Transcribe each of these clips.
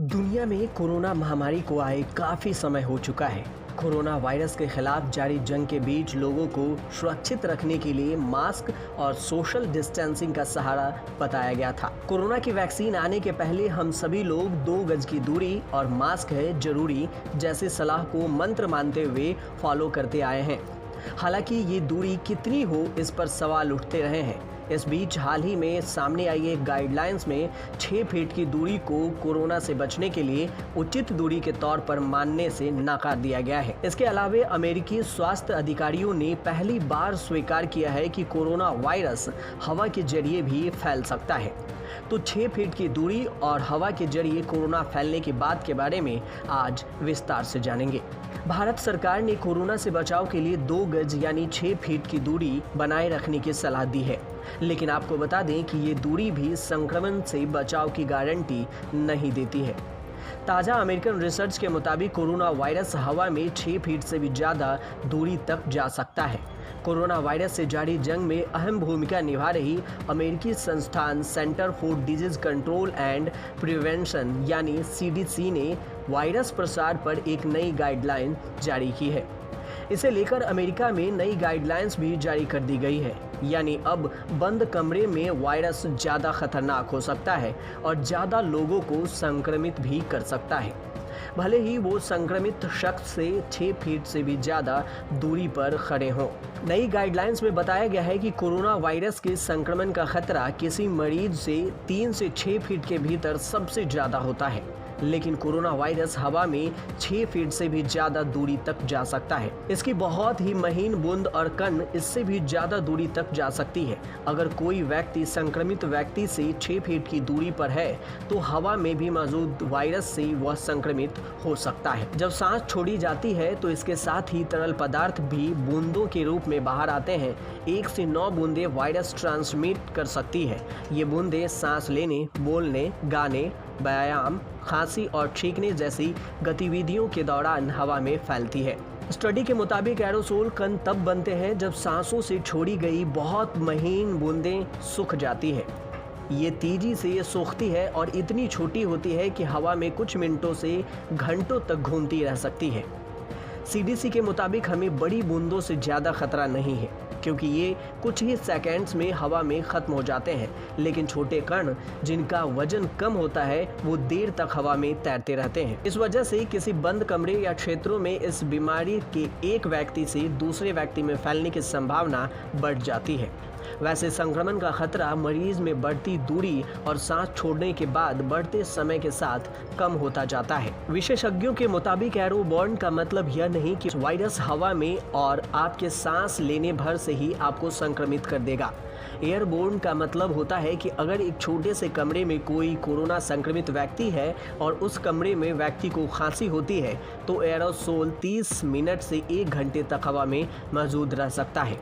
दुनिया में कोरोना महामारी को आए काफी समय हो चुका है। कोरोना वायरस के खिलाफ जारी जंग के बीच लोगों को सुरक्षित रखने के लिए मास्क और सोशल डिस्टेंसिंग का सहारा बताया गया था। कोरोना की वैक्सीन आने के पहले हम सभी लोग 2 गज की दूरी और मास्क है जरूरी जैसी सलाह को मंत्र मानते हुए फॉलो करते आए हैं। हालांकि ये दूरी कितनी हो, इस पर सवाल उठते रहे हैं। इस बीच हाल ही में सामने आई एक गाइडलाइंस में 6 फीट की दूरी को कोरोना से बचने के लिए उचित दूरी के तौर पर मानने से नकार दिया गया है। इसके अलावा अमेरिकी स्वास्थ्य अधिकारियों ने पहली बार स्वीकार किया है कि कोरोना वायरस हवा के जरिए भी फैल सकता है। तो 6 फीट की दूरी और हवा के जरिए कोरोना फैलने की बात के बारे में आज विस्तार से जानेंगे। भारत सरकार ने कोरोना से बचाव के लिए 2 गज यानी 6 फीट की दूरी बनाए रखने की सलाह दी है, लेकिन आपको बता दें कि ये दूरी भी संक्रमण से बचाव की गारंटी नहीं देती है। ताज़ा अमेरिकन रिसर्च के मुताबिक कोरोना वायरस हवा में 6 फीट से भी ज़्यादा दूरी तक जा सकता है। कोरोना वायरस से जारी जंग में अहम भूमिका निभा रही अमेरिकी संस्थान centre for disease control and prevention यानी CDC ने वायरस प्रसार पर एक नई गाइडलाइन जारी की है। इसे लेकर अमेरिका में नई गाइडलाइंस भी जारी कर दी गई है, यानी अब बंद कमरे में वायरस ज़्यादा खतरनाक हो सकता है और ज़्यादा लोगों को संक्रमित भी कर सकता है, भले ही वो संक्रमित शख्स से 6 फीट से भी ज़्यादा दूरी पर खड़े हों। नई गाइडलाइंस में बताया गया है कि कोरोना वायरस के संक्रमण का खतरा किसी मरीज से 3 से 6 फीट के भीतर सबसे ज़्यादा होता है, लेकिन कोरोना वायरस हवा में 6 फीट से भी ज़्यादा दूरी तक जा सकता है। इसकी बहुत ही महीन बूंद और कण इससे भी ज़्यादा दूरी तक जा सकती है। अगर कोई व्यक्ति संक्रमित व्यक्ति से 6 फीट की दूरी पर है तो हवा में भी मौजूद वायरस से वह संक्रमित हो सकता है। जब सांस छोड़ी जाती है तो इसके साथ ही तरल पदार्थ भी बूंदों के रूप में बाहर आते हैं। 1 से 9 बूंदें वायरस ट्रांसमिट कर सकती है। ये बूंदें सांस लेने, बोलने, गाने, व्यायाम, खांसी और छींकने जैसी गतिविधियों के दौरान हवा में फैलती है। स्टडी के मुताबिक एरोसोल कण तब बनते हैं जब सांसों से छोड़ी गई बहुत महीन बूंदें सूख जाती है। ये तेजी से सूखती है और इतनी छोटी होती है कि हवा में कुछ मिनटों से घंटों तक घूमती रह सकती है। CDC के मुताबिक हमें बड़ी बूंदों से ज़्यादा खतरा नहीं है, क्योंकि ये कुछ ही सेकंड्स में हवा में ख़त्म हो जाते हैं, लेकिन छोटे कण जिनका वजन कम होता है वो देर तक हवा में तैरते रहते हैं। इस वजह से किसी बंद कमरे या क्षेत्रों में इस बीमारी के एक व्यक्ति से दूसरे व्यक्ति में फैलने की संभावना बढ़ जाती है। वैसे संक्रमण का खतरा मरीज में बढ़ती दूरी और सांस छोड़ने के बाद बढ़ते समय के साथ कम होता जाता है। विशेषज्ञों के मुताबिक एरोबॉर्न का मतलब यह नहीं कि वायरस हवा में और आपके सांस लेने भर से ही आपको संक्रमित कर देगा। एयरबोर्न का मतलब होता है कि अगर एक छोटे से कमरे में कोई कोरोना संक्रमित व्यक्ति है और उस कमरे में व्यक्ति को खांसी होती है तो एरोसोल 30 मिनट से 1 घंटे तक हवा में मौजूद रह सकता है।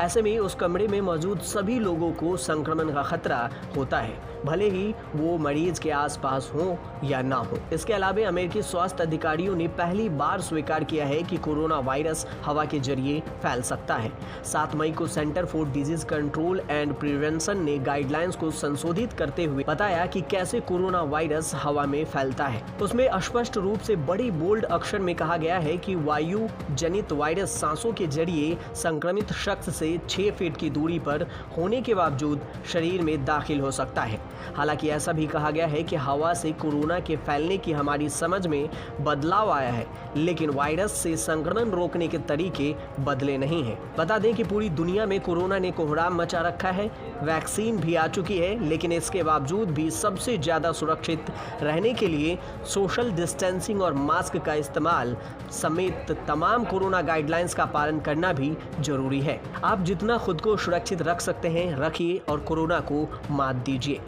ऐसे में उस कमरे में मौजूद सभी लोगों को संक्रमण का खतरा होता है, भले ही वो मरीज के आसपास हो या ना हो। इसके अलावा अमेरिकी स्वास्थ्य अधिकारियों ने पहली बार स्वीकार किया है कि कोरोना वायरस हवा के जरिए फैल सकता है। 7 मई को centre for disease control and prevention ने गाइडलाइंस को संशोधित करते हुए बताया कि कैसे कोरोना वायरस हवा में फैलता है। उसमें स्पष्ट रूप से बड़ी बोल्ड अक्षर में कहा गया है कि वायु जनित वायरस सांसों के जरिए संक्रमित शख्स से 6 फीट की दूरी पर होने के बावजूद शरीर में दाखिल हो सकता है। हालांकि ऐसा भी कहा गया है कि हवा से कोरोना के फैलने की हमारी समझ में बदलाव आया है, लेकिन वायरस से संक्रमण रोकने के तरीके बदले नहीं हैं। बता दें कि पूरी दुनिया में कोरोना ने कोहराम मचा रखा है। वैक्सीन भी आ चुकी है, लेकिन इसके बावजूद भी सबसे ज़्यादा सुरक्षित रहने के लिए सोशल डिस्टेंसिंग और मास्क का इस्तेमाल समेत तमाम कोरोना गाइडलाइंस का पालन करना भी जरूरी है। आप जितना खुद को सुरक्षित रख सकते हैं रखिए और कोरोना को मात दीजिए।